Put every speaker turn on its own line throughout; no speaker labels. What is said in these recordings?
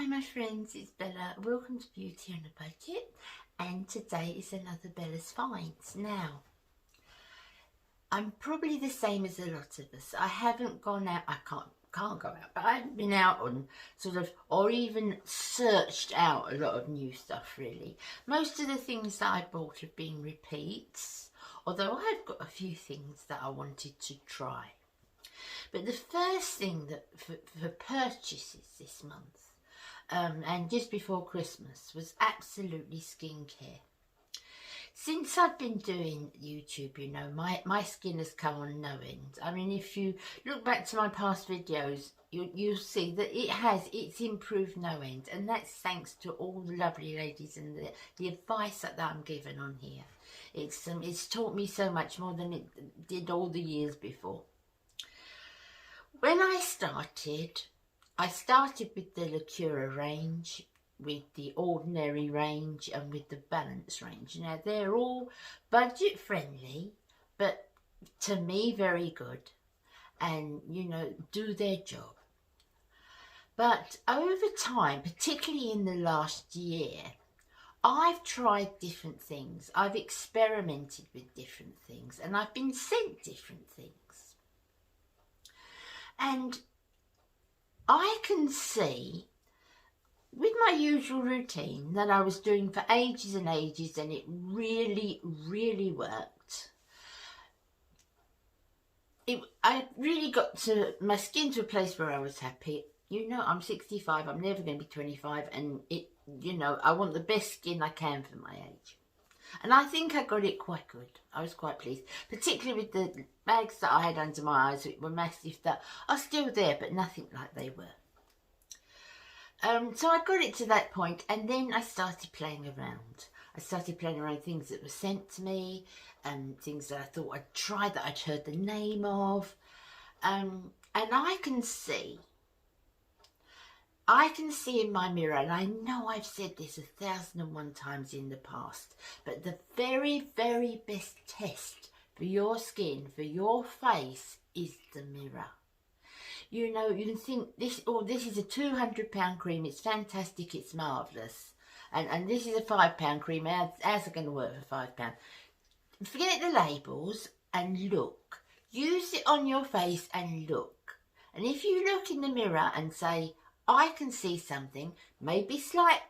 Hi my friends, it's Bella. Welcome to Beauty on a Budget, and today is another Bella's Finds. Now, I'm probably the same as a lot of us. I haven't gone out, I can't go out, but I haven't been out on sort of, or even searched out a lot of new stuff really. Most of the things that I bought have been repeats, although I've got a few things that I wanted to try. But the first thing that for purchases this month, and just before Christmas, was absolutely skincare. Since I've been doing YouTube, you know, my skin has come on no end. I mean, if you look back to my past videos, you'll see that it's improved no end, and that's thanks to all the lovely ladies and the advice that I'm given on here. It's taught me so much more than it did all the years before. When I started with the Lacura range, with the Ordinary range, and with the Balance range. Now, they're all budget friendly, but to me very good, and, you know, do their job. But over time, particularly in the last year, I've tried different things. I've experimented with different things, and I've been sent different things. And I can see, with my usual routine that I was doing for ages and ages, and it really, really worked. I really got my skin to a place where I was happy. You know, I'm 65, I'm never going to be 25, and you know, I want the best skin I can for my age. And I think I got it quite good. I was quite pleased, particularly with the bags that I had under my eyes, which were massive, that are still there, but nothing like they were. So I got it to that point, and then I started playing around. I started playing around with things that were sent to me, and things that I thought I'd tried, that I'd heard the name of. And I can see in my mirror, and I know I've said this 1,001 times in the past, but the very, very best test for your skin, for your face, is the mirror. You know, you can think this is a £200 cream, it's fantastic, it's marvellous. And this is a £5 cream, how's it going to work for £5? Forget the labels and look. Use it on your face and look. And if you look in the mirror and say, I can see something, maybe slight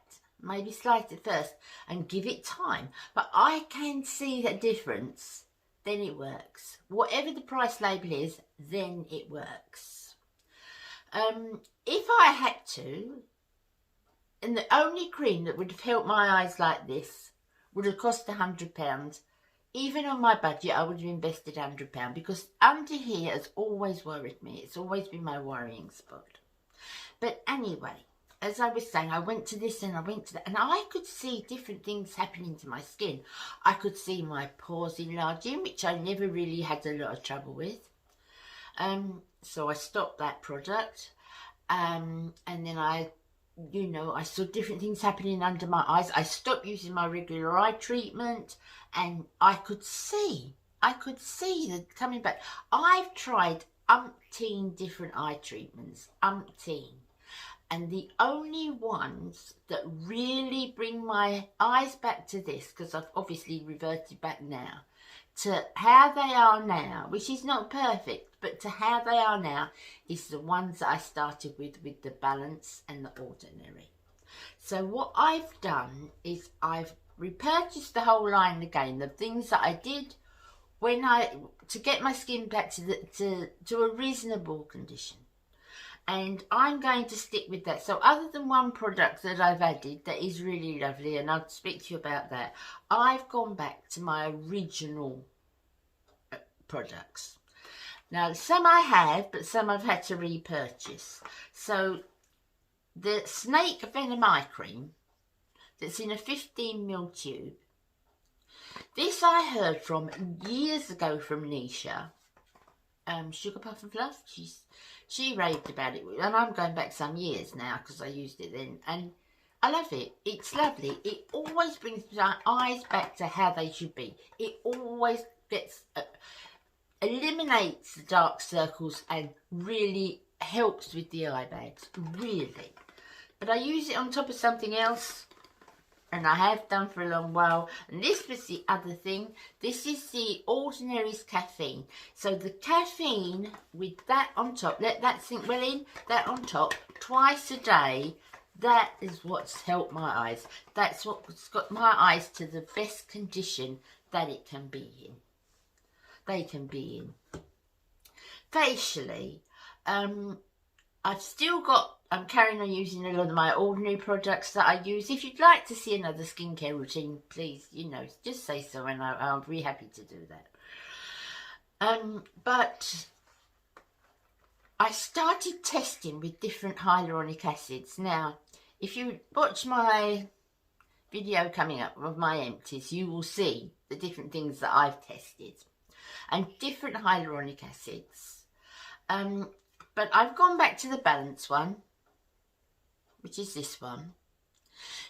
at first, and give it time, but I can see the difference, then it works. Whatever the price label is, then it works. If I had to, and the only cream that would have helped my eyes like this would have cost £100, even on my budget, I would have invested £100, because under here has always worried me. It's always been my worrying spot. But anyway, as I was saying, I went to this and I went to that, and I could see different things happening to my skin. I could see my pores enlarging, which I never really had a lot of trouble with. So I stopped that product, and then I saw different things happening under my eyes. I stopped using my regular eye treatment, and I could see that coming back. I've tried umpteen different eye treatments, and the only ones that really bring my eyes back to this, because I've obviously reverted back now to how they are now, which is not perfect, but to how they are now, is the ones that I started with the Balance and the Ordinary. So what I've done is I've repurchased the whole line again, the things that I did to get my skin back to a reasonable condition. And I'm going to stick with that. So other than one product that I've added that is really lovely, and I'll speak to you about that, I've gone back to my original products. Now, some I have, but some I've had to repurchase. So the Snake Venom Eye Cream, that's in a 15ml tube. This I heard from years ago from Nisha, Sugar Puff and Fluff. She raved about it, and I'm going back some years now because I used it then, and I love it. It's lovely. It always brings my eyes back to how they should be. It always eliminates the dark circles and really helps with the eye bags, really. but I use it on top of something else, and I have done for a long while. And this was the other thing. This is the Ordinary's caffeine. So the caffeine with that on top, let that sink well in, that on top, twice a day. That is what's helped my eyes. That's what's got my eyes to the best condition that it can be in. They can be in. Facially, I've still got, I'm carrying on using a lot of my Ordinary products that I use. If you'd like to see another skincare routine, please, you know, just say so, and I'll be happy to do that. But I started testing with different hyaluronic acids. Now, if you watch my video coming up of my empties, you will see the different things that I've tested and different hyaluronic acids. But I've gone back to the Balance one, which is this one.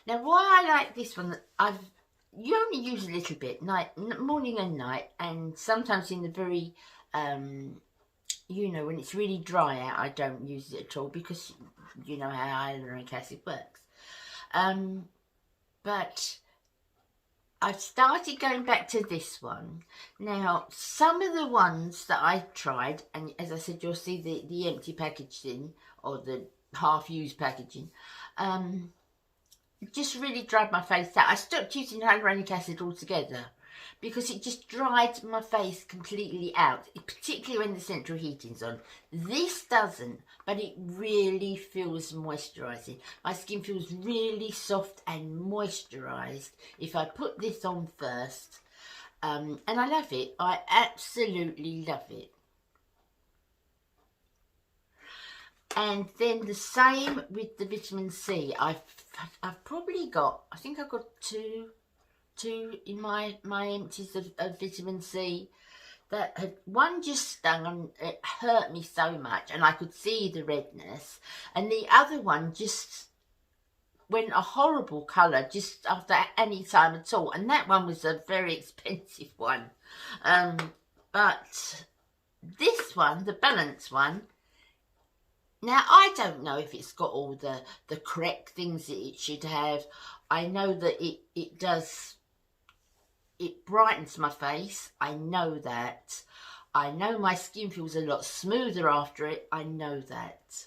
Now, why I like this one, you only use a little bit, morning and night, and sometimes in the very, you know, when it's really dry out, I don't use it at all, because you know how hyaluronic acid works. But I've started going back to this one. Now, some of the ones that I tried, and as I said, you'll see the empty packaging, or the half-used packaging, just really dried my face out. I stopped using hyaluronic acid altogether because it just dried my face completely out, particularly when the central heating's on. This doesn't, but it really feels moisturising. My skin feels really soft and moisturised if I put this on first. And I love it. I absolutely love it. And then the same with the vitamin C. I've probably got, I think I've got two in my empties of vitamin C. That had, one just stung and it hurt me so much, and I could see the redness, and the other one just went a horrible colour just after any time at all, and that one was a very expensive one. But this one, the Balance one, now I don't know if it's got all the correct things that it should have. I know that it does. It brightens my face, I know that. I know my skin feels a lot smoother after it, I know that.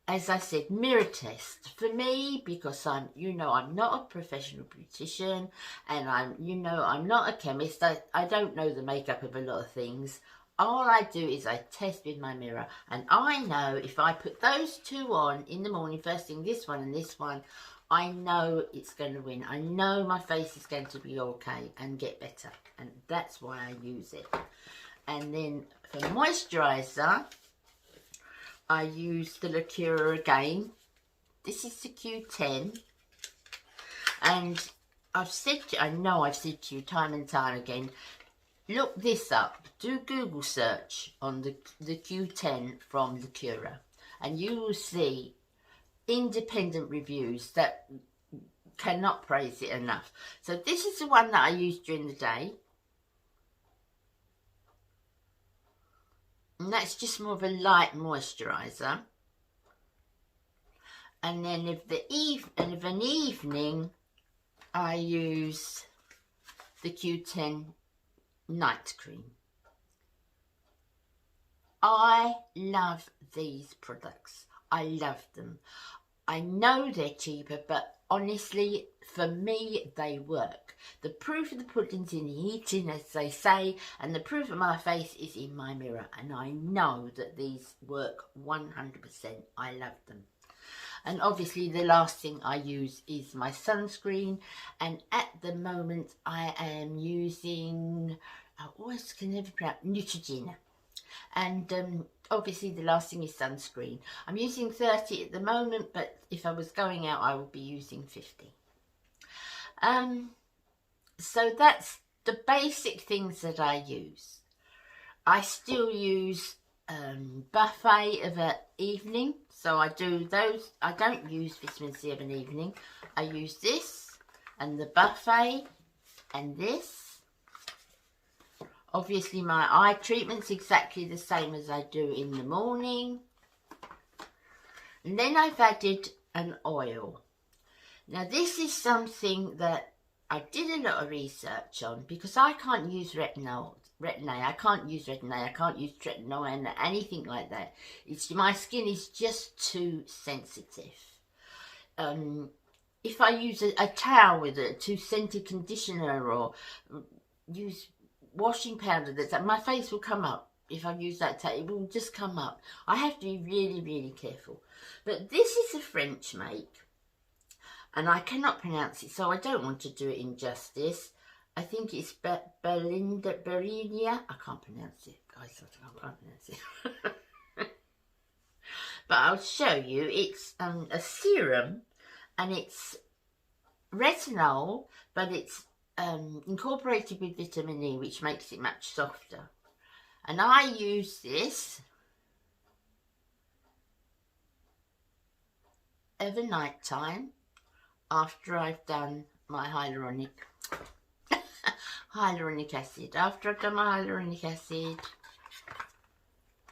As I said, mirror test for me, because I'm not a professional beautician, and I'm not a chemist. I don't know the makeup of a lot of things. All I do is I test with my mirror, and I know if I put those two on in the morning, first thing, this one and this one, I know it's going to win. I know my face is going to be okay and get better. And that's why I use it. And then for moisturiser, I use the Lacura again. This is the Q10. And I know I've said to you time and time again, look this up. Do Google search on the Q10 from Lacura. And you will see independent reviews that cannot praise it enough. So this is the one that I use during the day, and that's just more of a light moisturiser. And then of an evening, I use the Q10 night cream. I love these products. I love them. I know they're cheaper, but honestly, for me, they work. The proof of the pudding's in the eating, as they say, and the proof of my face is in my mirror. And I know that these work 100%. I love them. And obviously, the last thing I use is my sunscreen. And at the moment, I am using, I always can never pronounce, Neutralise. And obviously the last thing is sunscreen. I'm using 30 at the moment, but if I was going out, I would be using 50. So that's the basic things that I use. I still use Buffet of an evening, so I do those. I don't use vitamin C of an evening. I use this and the Buffet and this. Obviously, my eye treatment's exactly the same as I do in the morning. And then I've added an oil. Now this is something that I did a lot of research on, because I can't use retinol, I can't use retinol, I can't use tretinoin, anything like that. It's, my skin is just too sensitive. If I use a towel with a too scented conditioner, or use washing powder, that my face will come up. If I use that towel, it will just come up. I have to be really, really careful. But this is a French make, and I cannot pronounce it, so I don't want to do it injustice. I think it's Berinia. I can't pronounce it, guys. I can't pronounce it. But I'll show you. It's a serum, and it's retinol, but it's incorporated with vitamin E, which makes it much softer. And I use this every night time after I've done my hyaluronic acid. After I've done my hyaluronic acid,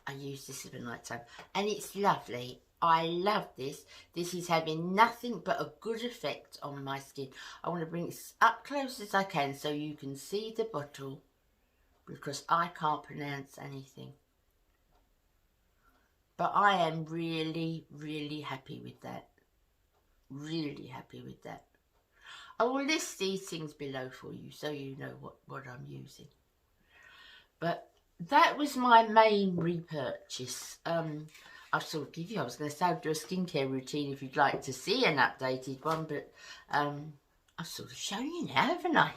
I use this every night time, and it's lovely. I love this. This is having nothing but a good effect on my skin. I want to bring it up close as I can so you can see the bottle, because I can't pronounce anything. But I am really, really happy with that. Really happy with that. I will list these things below for you so you know what I'm using. But that was my main repurchase. I'll sort of give you, I was going to say I'll do a skincare routine if you'd like to see an updated one, but I've sort of shown you now, haven't I?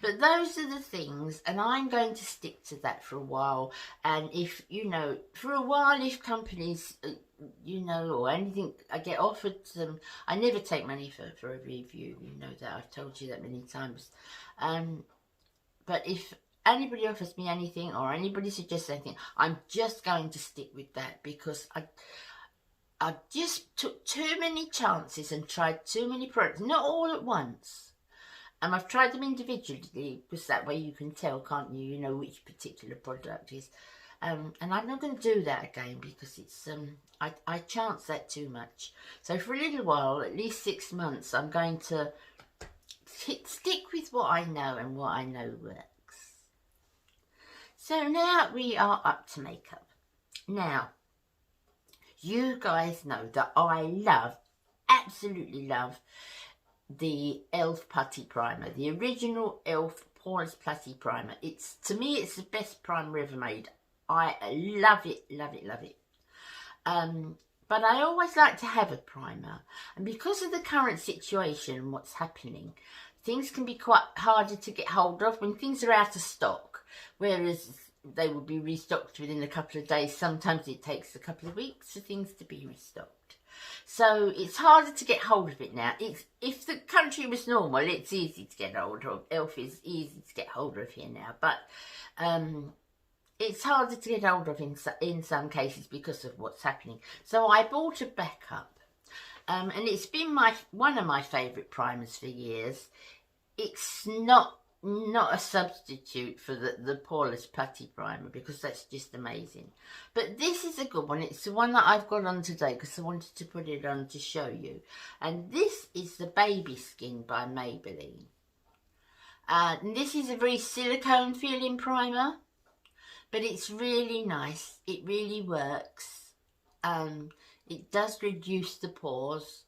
But those are the things, and I'm going to stick to that for a while. And if, you know, for a while, if companies, you know, or anything, I get offered them, I never take money for a review, you know that, I've told you that many times. But if anybody offers me anything, or anybody suggests anything, I'm just going to stick with that, because I just took too many chances and tried too many products, not all at once. And I've tried them individually, because that way you can tell, can't you, you know, which particular product is. And I'm not going to do that again, because it's I chance that too much. So for a little while, at least 6 months, I'm going to stick with what I know and what I know works. So now we are up to makeup. Now, you guys know that I love, absolutely love, the e.l.f. Putty Primer, the original e.l.f. Poreless Putty Primer. It's, to me, it's the best primer ever made. I love it, love it, love it. But I always like to have a primer, and because of the current situation and what's happening, things can be quite harder to get hold of when things are out of stock, whereas they will be restocked within a couple of days. Sometimes it takes a couple of weeks for things to be restocked. So it's harder to get hold of it now. If the country was normal, it's easy to get hold of. e.l.f. is easy to get hold of here now, but it's harder to get hold of in some cases because of what's happening. So I bought a backup, and it's been one of my favourite primers for years. It's not a substitute for the Poreless Putty Primer, because that's just amazing. But this is a good one. It's the one that I've got on today because I wanted to put it on to show you. And this is the Baby Skin by Maybelline. And this is a very silicone feeling primer, but it's really nice. It really works. It does reduce the pores.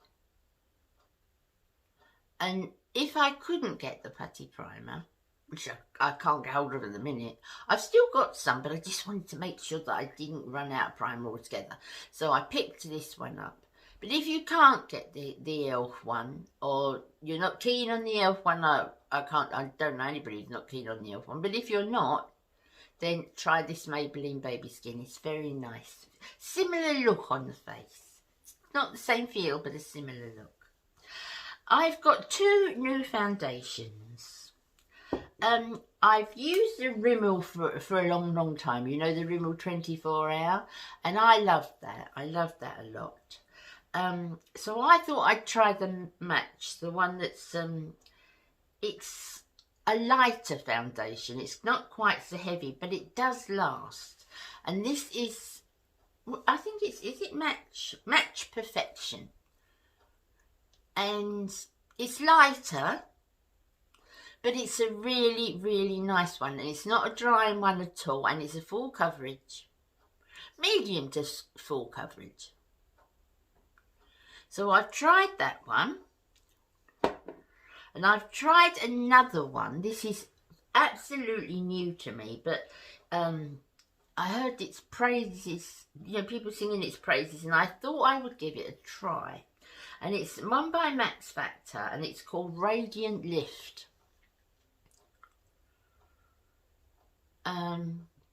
And if I couldn't get the putty primer, which I can't get hold of at the minute, I've still got some, but I just wanted to make sure that I didn't run out of primer altogether. So I picked this one up. But if you can't get the e.l.f. one, or you're not keen on the e.l.f. one, I don't know anybody who's not keen on the e.l.f. one, but if you're not, then try this Maybelline Baby Skin. It's very nice. Similar look on the face. It's not the same feel, but a similar look. I've got two new foundations. I've used the Rimmel for a long time. You know, the Rimmel 24 Hour. And I love that. I love that a lot. So I thought I'd try the Match. The one that's, it's a lighter foundation. It's not quite so heavy, but it does last. And this is, I think it's, is it Match Perfection? and it's lighter, but it's a really, really nice one, and it's not a drying one at all, and it's a full coverage, medium to full coverage. So I've tried that one, and I've tried another one. This is absolutely new to me, but I heard its praises, you know, people singing its praises, and I thought I would give it a try. And it's one by Max Factor, and it's called Radiant Lift.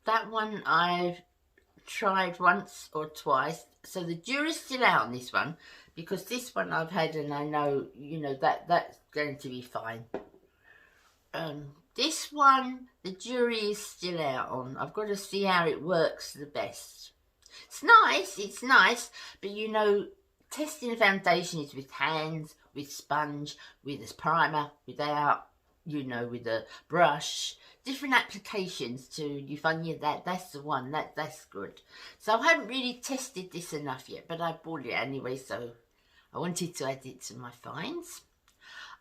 That one I've tried once or twice, so the jury's still out on this one, because this one I've had, and I know, you know, that's going to be fine. This one, the jury is still out on. I've got to see how it works the best. It's nice, but you know, testing a foundation is with hands, with sponge, with a primer, without, you know, with a brush. Different applications to you find, yeah, that's the one, that's good. So I haven't really tested this enough yet, but I bought it anyway, so I wanted to add it to my finds.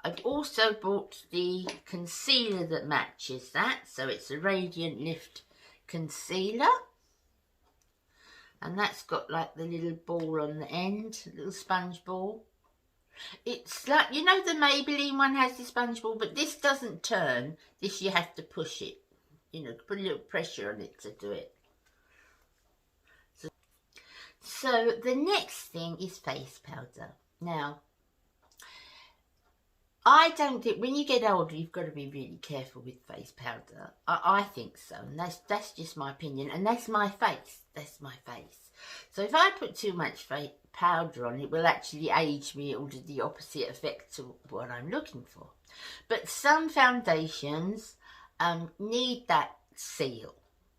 I've also bought the concealer that matches that, so it's a Radiant Lift concealer, and that's got like the little ball on the end, little sponge ball. It's like, you know, the Maybelline one has the sponge ball, but this doesn't turn. This you have to push it, you know, put a little pressure on it to do it. So the next thing is face powder. Now, I don't think, when you get older, you've got to be really careful with face powder. I think so, and that's just my opinion, and that's my face. That's my face. So if I put too much powder on, it will actually age me. It will do the opposite effect to what I'm looking for. But some foundations need that seal.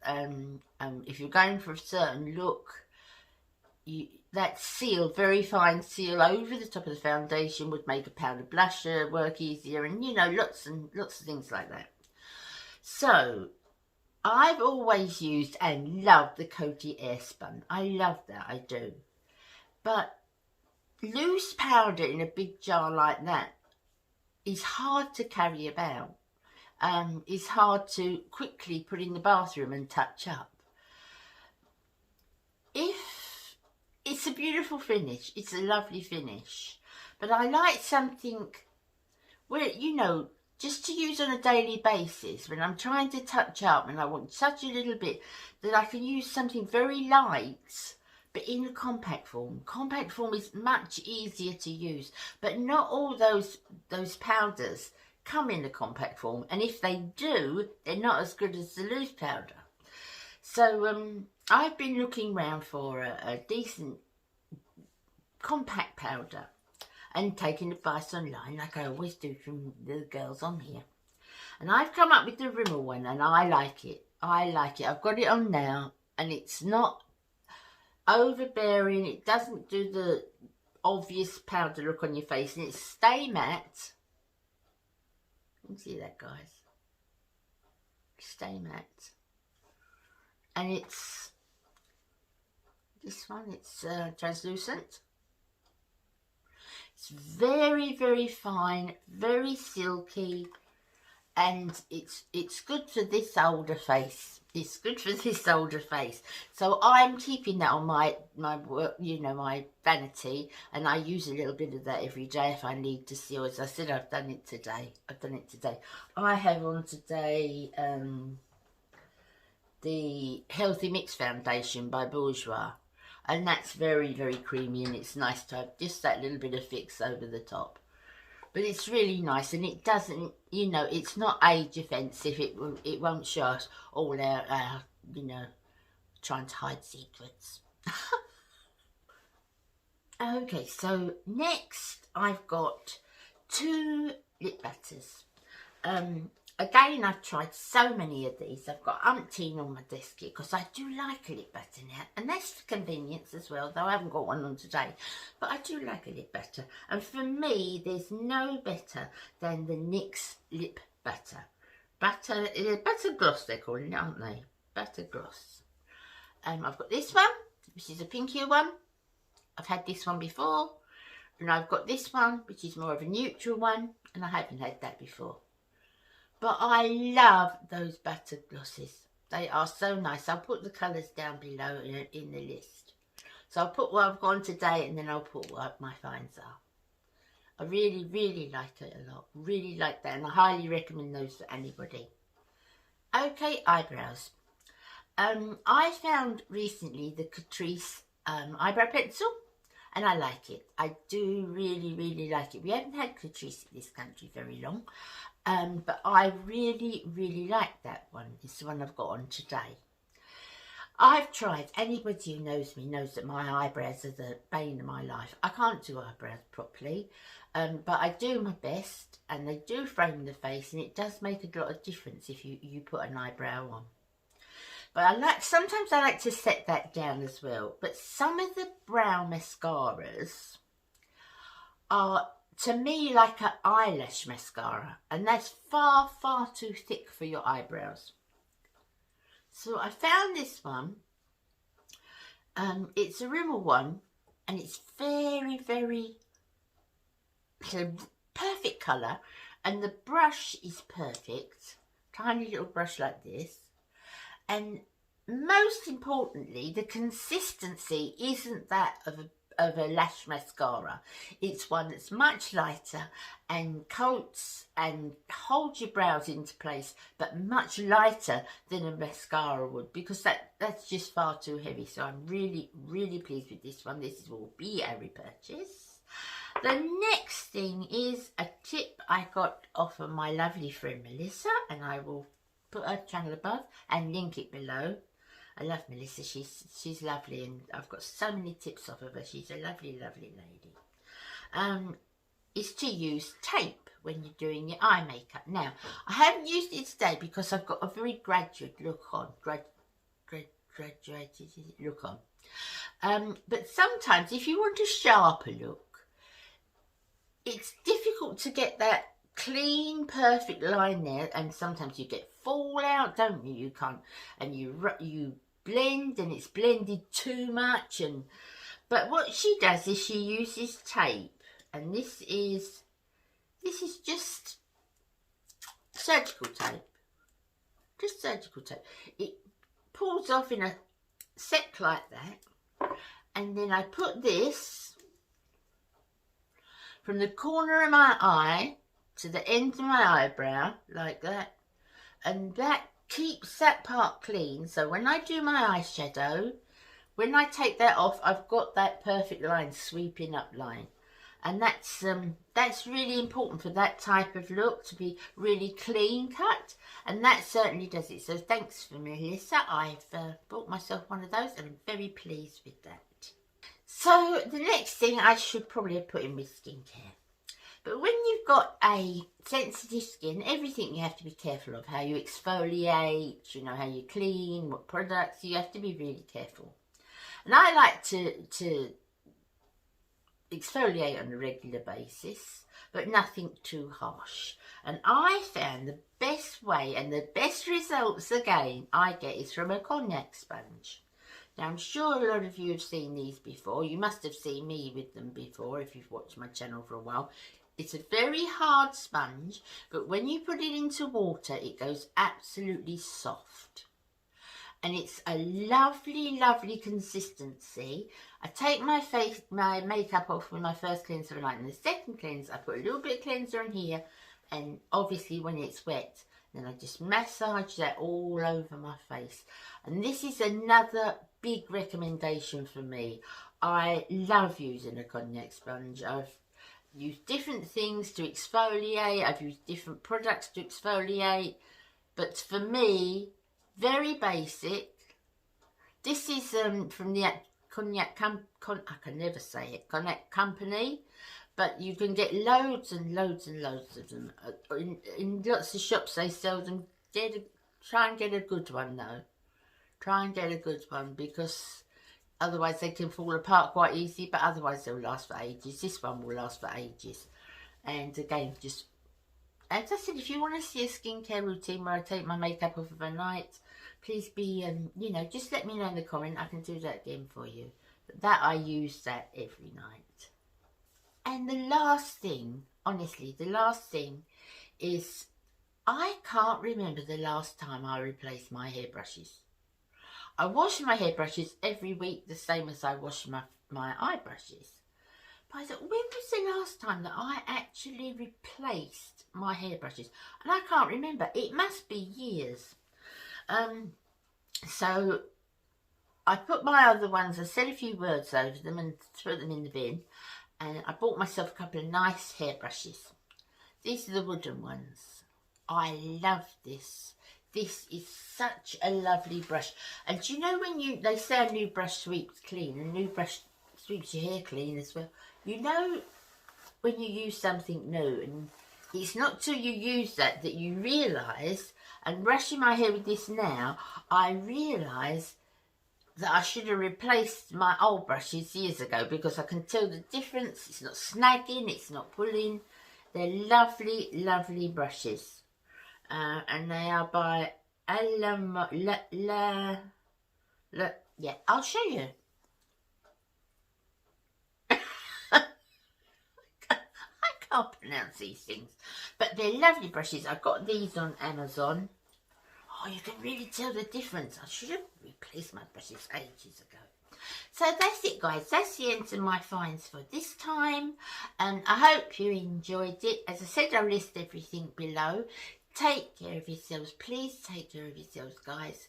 If you're going for a certain look, that seal, very fine seal over the top of the foundation, would make a powder blusher work easier, and you know, lots of things like that. So I've always used and loved the Coty Airspun. I love that, I do. But loose powder in a big jar like that is hard to carry about. It's hard to quickly put in the bathroom and touch up. It's a beautiful finish, it's a lovely finish, but I like something where, you know, just to use on a daily basis when I'm trying to touch up and I want such a little bit, that I can use something very light but in a compact form. Compact form is much easier to use, but not all those powders come in a compact form, and if they do, they're not as good as the loose powder. So I've been looking around for a decent compact powder and taking advice online, like I always do from the girls on here. And I've come up with the Rimmel one, and I like it. I like it. I've got it on now, and it's not overbearing. It doesn't do the obvious powder look on your face, and it's stay matte. You can see that, guys. Stay matte. And it's this one, it's translucent. It's very, very fine, very silky, and it's good for this older face. It's good for this older face. So I'm keeping that on my you know, my vanity, and I use a little bit of that every day if I need to seal. As I said, I've done it today. I have on today the Healthy Mix Foundation by Bourjois, and that's very, very creamy, and it's nice to have just that little bit of fix over the top. But it's really nice, and it doesn't, you know, it's not age offensive. It won't show us all our you know, trying to hide secrets. Okay, so next I've got 2 lip butters. Again, I've tried so many of these. I've got umpteen on my desk here because I do like a lip butter now, and that's for convenience as well, though I haven't got one on today. But I do like a lip butter, and for me, there's no better than the NYX lip butter. Butter gloss, they're calling it, aren't they? Butter gloss. I've got this one, which is a pinkier one. I've had this one before. And I've got this one, which is more of a neutral one, and I haven't had that before. But I love those buttered glosses. They are so nice. I'll put the colours down below in the list. So I'll put what I've got on today, and then I'll put what my finds are. I really, really like it a lot. Really like that, and I highly recommend those for anybody. Okay, eyebrows. I found recently the Catrice eyebrow pencil, and I like it. I do really, really like it. We haven't had Catrice in this country very long, but I really, really like that one. It's the one I've got on today. I've tried, anybody who knows me knows that my eyebrows are the bane of my life. I can't do eyebrows properly, but I do my best, and they do frame the face, and it does make a lot of difference if you put an eyebrow on. But sometimes I like to set that down as well. But some of the brow mascaras are, to me, like an eyelash mascara. And that's far, far too thick for your eyebrows. So I found this one. It's a Rimmel one. And it's very, very, it's a perfect colour. And the brush is perfect. Tiny little brush like this. And most importantly, the consistency isn't that of a lash mascara. It's one that's much lighter and coats and holds your brows into place, but much lighter than a mascara would, because that's just far too heavy. So I'm really, really pleased with this one. This will be a repurchase. The next thing is a tip I got off of my lovely friend Melissa, and I will put her channel above and link it below. I love Melissa. She's lovely, and I've got so many tips off of her. She's a lovely, lovely lady. Is to use tape when you're doing your eye makeup. Now, I haven't used it today because I've got a very graduate look on. Graduated look on. But sometimes, if you want a sharper look, it's difficult to get that clean, perfect line there, and sometimes you get fallout, don't you? You can't, and you blend, and it's blended too much. But what she does is she uses tape, and this is just surgical tape, just surgical tape. It pulls off in a sec like that, and then I put this from the corner of my eye to the end of my eyebrow, like that. And that keeps that part clean. So when I do my eyeshadow, when I take that off, I've got that perfect line, sweeping up line. And that's really important for that type of look, to be really clean cut. And that certainly does it. So thanks for Melissa. I've bought myself one of those, and I'm very pleased with that. So the next thing I should probably have put in with skincare. But when you've got a sensitive skin, everything you have to be careful of. How you exfoliate, you know, how you clean, what products. You have to be really careful. And I like to exfoliate on a regular basis, but nothing too harsh. And I found the best way and the best results, again, I get is from a cognac sponge. Now, I'm sure a lot of you have seen these before. You must have seen me with them before if you've watched my channel for a while. It's a very hard sponge, but when you put it into water, it goes absolutely soft. And it's a lovely, lovely consistency. I take my makeup off with my first cleanser at night, and the second cleanser, I put a little bit of cleanser on here, and obviously when it's wet, then I just massage that all over my face. And this is another big recommendation for me. I love using a cognac sponge. I've used different things to exfoliate. I've used different products to exfoliate. But for me, very basic. This is from the Cognac Company. But you can get loads and loads and loads of them. In lots of shops they sell them. Try and get a good one though. Try and get a good one, because otherwise they can fall apart quite easy, but otherwise they'll last for ages. This one will last for ages. And again, just, as I said, if you want to see a skincare routine where I take my makeup off overnight, please be, you know, just let me know in the comment. I can do that again for you. But that, I use that every night. And the last thing, honestly, the last thing is I can't remember the last time I replaced my hairbrushes. I wash my hairbrushes every week the same as I wash my eye brushes. But I thought, when was the last time that I actually replaced my hairbrushes? And I can't remember. It must be years. So I put my other ones, I said a few words over them and threw them in the bin. And I bought myself a couple of nice hairbrushes. These are the wooden ones. I love this. This is such a lovely brush. And do you know when they say a new brush sweeps clean, a new brush sweeps your hair clean as well. You know when you use something new, and it's not till you use that you realise, and brushing my hair with this now, I realise that I should have replaced my old brushes years ago, because I can tell the difference. It's not snagging, it's not pulling. They're lovely, lovely brushes. And they are by yeah, I'll show you. I can't pronounce these things, but they're lovely brushes. I got these on Amazon. Oh, you can really tell the difference. I should have replaced my brushes ages ago. So that's it, guys. That's the end of my finds for this time. I hope you enjoyed it. As I said, I'll list everything below. Take care of yourselves. Please take care of yourselves, guys.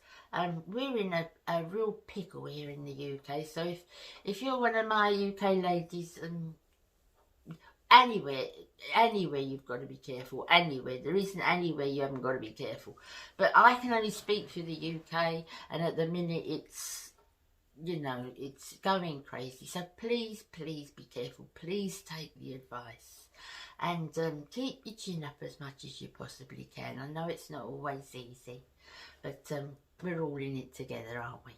We're in a real pickle here in the UK. So if you're one of my UK ladies, anywhere you've got to be careful. Anywhere. There isn't anywhere you haven't got to be careful. But I can only speak for the UK, and at the minute it's, you know, it's going crazy. So please, please be careful. Please take the advice. And keep your chin up as much as you possibly can. I know it's not always easy, but we're all in it together, aren't we?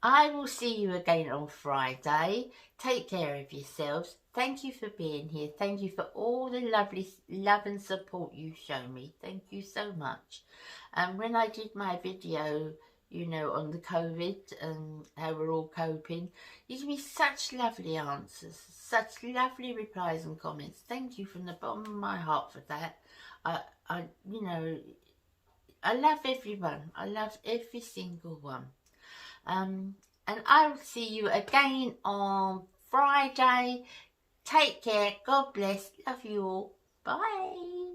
I will see you again on Friday. Take care of yourselves. Thank you for being here. Thank you for all the lovely love and support you show me. Thank you so much. When I did my video, you know, on the COVID and how we're all coping, you give me such lovely answers, such lovely replies and comments. Thank you from the bottom of my heart for that. You know, I love everyone. I love every single one. And I'll see you again on Friday. Take care. God bless. Love you all. Bye.